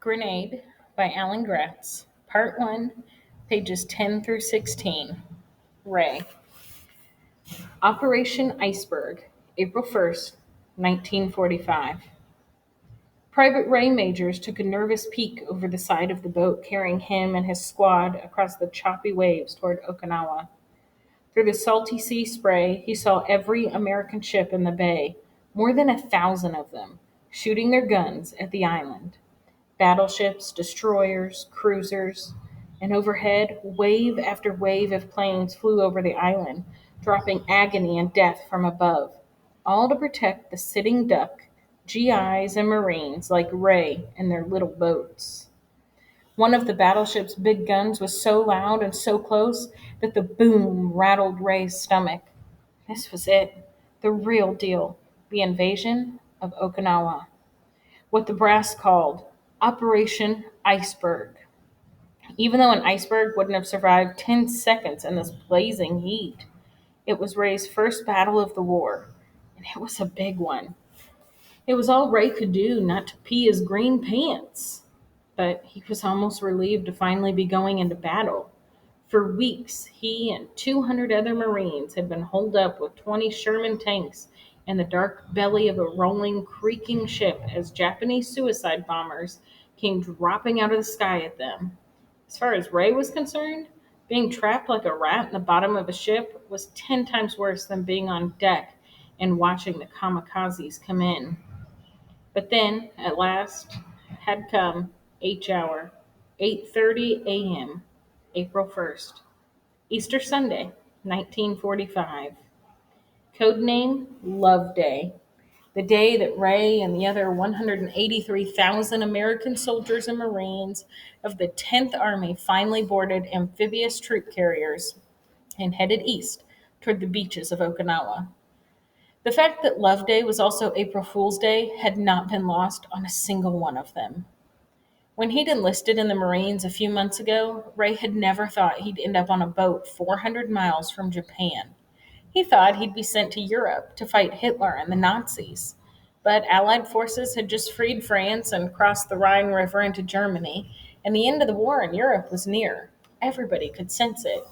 Grenade by Alan Gratz, Part 1, pages 10 through 16. Ray. Operation Iceberg, April 1st, 1945. Private Ray Majors took a nervous peek over the side of the boat carrying him and his squad across the choppy waves toward Okinawa. Through the salty sea spray, he saw every American ship in the bay, more than 1,000 of them, shooting their guns at the island. Battleships, destroyers, cruisers, and overhead, wave after wave of planes flew over the island, dropping agony and death from above, all to protect the sitting duck, GIs, and Marines like Ray and their little boats. One of the battleship's big guns was so loud and so close that the boom rattled Ray's stomach. This was it, the real deal, the invasion of Okinawa, what the brass called Operation Iceberg. Even though an iceberg wouldn't have survived 10 seconds in this blazing heat, it was Ray's first battle of the war, and it was a big one. It was all Ray could do not to pee his green pants, but he was almost relieved to finally be going into battle. For weeks, he and 200 other Marines had been holed up with 20 Sherman tanks in the dark belly of a rolling, creaking ship as Japanese suicide bombers came dropping out of the sky at them. As far as Ray was concerned, being trapped like a rat in the bottom of a ship was 10 times worse than being on deck and watching the kamikazes come in. But then, at last, had come H hour, 8:30 a.m., April 1st, Easter Sunday, 1945. Codename Love Day, the day that Ray and the other 183,000 American soldiers and Marines of the 10th Army finally boarded amphibious troop carriers and headed east toward the beaches of Okinawa. The fact that Love Day was also April Fool's Day had not been lost on a single one of them. When he'd enlisted in the Marines a few months ago, Ray had never thought he'd end up on a boat 400 miles from Japan. He thought he'd be sent to Europe to fight Hitler and the Nazis. But Allied forces had just freed France and crossed the Rhine River into Germany, and the end of the war in Europe was near. Everybody could sense it.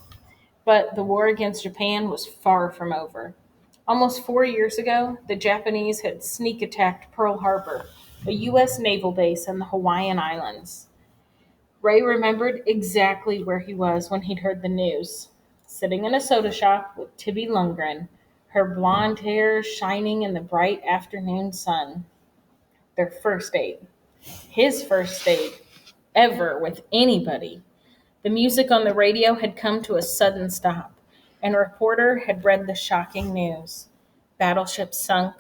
But the war against Japan was far from over. Almost 4 years ago, the Japanese had sneak attacked Pearl Harbor, a U.S. naval base in the Hawaiian Islands. Ray remembered exactly where he was when he'd heard the news, sitting in a soda shop with Tibby Lundgren, her blonde hair shining in the bright afternoon sun. Their first date. His first date ever with anybody. The music on the radio had come to a sudden stop, and a reporter had read the shocking news. Battleships sunk,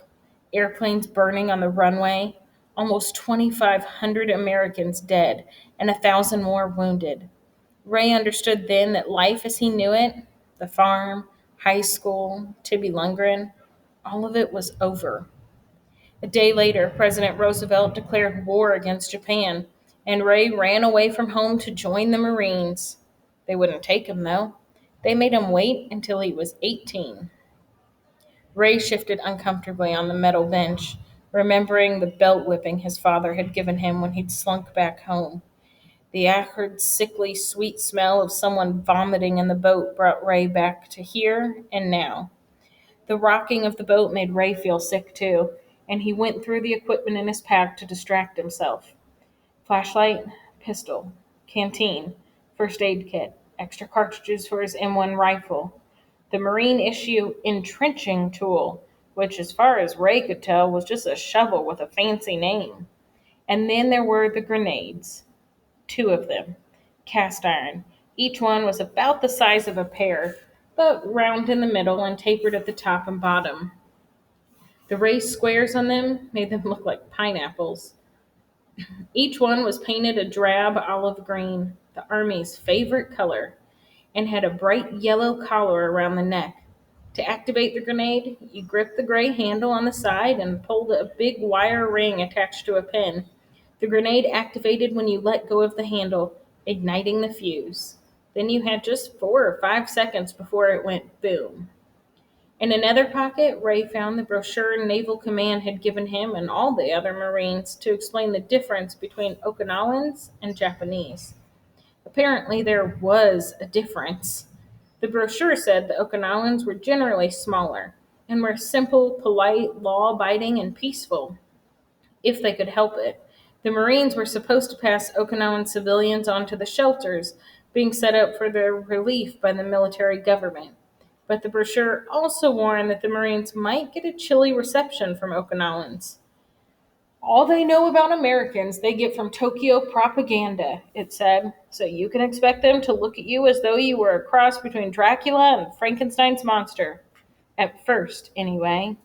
airplanes burning on the runway, almost 2,500 Americans dead, and 1,000 more wounded. Ray understood then that life as he knew it, the farm, high school, Tibby Lundgren, all of it was over. A day later, President Roosevelt declared war against Japan, and Ray ran away from home to join the Marines. They wouldn't take him, though. They made him wait until he was 18. Ray shifted uncomfortably on the metal bench, remembering the belt whipping his father had given him when he'd slunk back home. The acrid, sickly, sweet smell of someone vomiting in the boat brought Ray back to here and now. The rocking of the boat made Ray feel sick too, and he went through the equipment in his pack to distract himself. Flashlight, pistol, canteen, first aid kit, extra cartridges for his M1 rifle, the Marine issue entrenching tool, which as far as Ray could tell was just a shovel with a fancy name. And then there were the grenades. 2 of them, cast iron. Each one was about the size of a pear, but round in the middle and tapered at the top and bottom. The raised squares on them made them look like pineapples. Each one was painted a drab olive green, the Army's favorite color, and had a bright yellow collar around the neck. To activate the grenade, you gripped the gray handle on the side and pulled a big wire ring attached to a pin. The grenade activated when you let go of the handle, igniting the fuse. Then you had just 4 or 5 seconds before it went boom. In another pocket, Ray found the brochure Naval Command had given him and all the other Marines to explain the difference between Okinawans and Japanese. Apparently, there was a difference. The brochure said the Okinawans were generally smaller and were simple, polite, law abiding, and peaceful, if they could help it. The Marines were supposed to pass Okinawan civilians onto the shelters being set up for their relief by the military government. But the brochure also warned that the Marines might get a chilly reception from Okinawans. All they know about Americans they get from Tokyo propaganda, it said, so you can expect them to look at you as though you were a cross between Dracula and Frankenstein's monster. At first, anyway.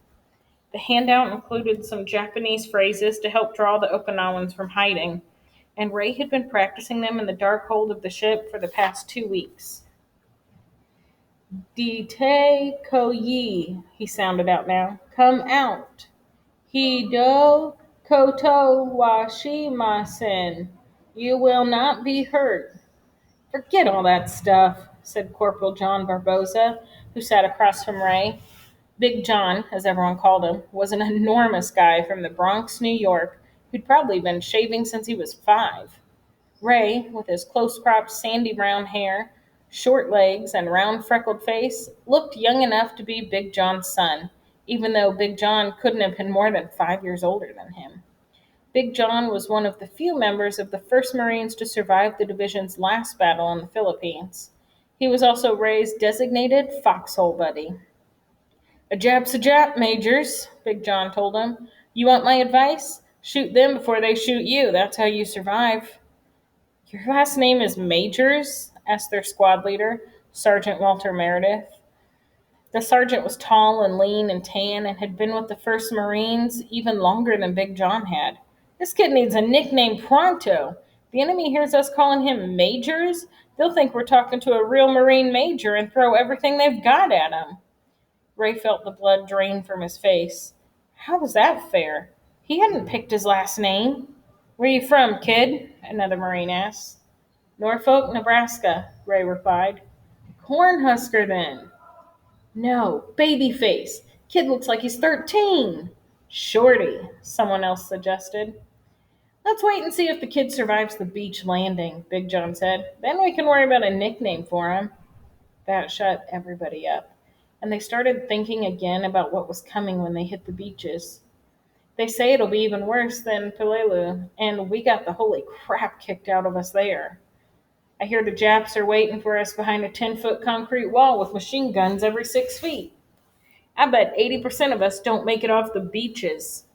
The handout included some Japanese phrases to help draw the Okinawans from hiding, and Ray had been practicing them in the dark hold of the ship for the past 2 weeks. Dite koyi, he sounded out now. Come out. Hido koto washimasen. You will not be hurt. Forget all that stuff, said Corporal John Barboza, who sat across from Ray. Big John, as everyone called him, was an enormous guy from the Bronx, New York, who'd probably been shaving since he was 5. Ray, with his close-cropped sandy brown hair, short legs, and round freckled face, looked young enough to be Big John's son, even though Big John couldn't have been more than 5 years older than him. Big John was one of the few members of the 1st Marines to survive the division's last battle in the Philippines. He was also Ray's designated foxhole buddy. A Jap's a Jap, Majors, Big John told him. You want my advice? Shoot them before they shoot you. That's how you survive. Your last name is Majors? Asked their squad leader, Sergeant Walter Meredith. The sergeant was tall and lean and tan and had been with the 1st Marines even longer than Big John had. This kid needs a nickname pronto. The enemy hears us calling him Majors. They'll think we're talking to a real Marine major and throw everything they've got at him. Ray felt the blood drain from his face. How was that fair? He hadn't picked his last name. Where you from, kid? Another Marine asked. Norfolk, Nebraska, Ray replied. Cornhusker, then. No, babyface. Kid looks like he's 13. Shorty, someone else suggested. Let's wait and see if the kid survives the beach landing, Big John said. Then we can worry about a nickname for him. That shut everybody up, and they started thinking again about what was coming when they hit the beaches. They say it'll be even worse than Pelelu, and we got the holy crap kicked out of us there. I hear the Japs are waiting for us behind a 10-foot concrete wall with machine guns every 6 feet. I bet 80% of us don't make it off the beaches.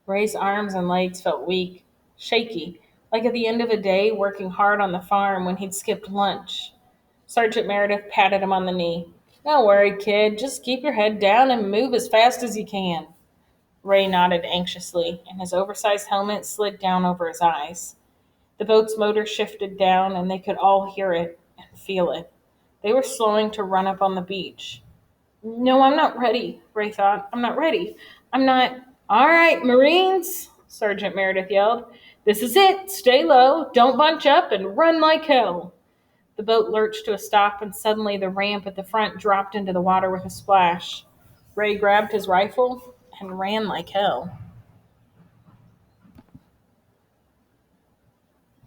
Ray's arms and legs felt weak, shaky, like at the end of a day working hard on the farm when he'd skipped lunch. Sergeant Meredith patted him on the knee. Don't worry, kid. Just keep your head down and move as fast as you can. Ray nodded anxiously, and his oversized helmet slid down over his eyes. The boat's motor shifted down, and they could all hear it and feel it. They were slowing to run up on the beach. No, I'm not ready, Ray thought. I'm not ready. I'm not. All right, Marines, Sergeant Meredith yelled. This is it. Stay low, don't bunch up, and run like hell. The boat lurched to a stop, and suddenly the ramp at the front dropped into the water with a splash. Ray grabbed his rifle and ran like hell.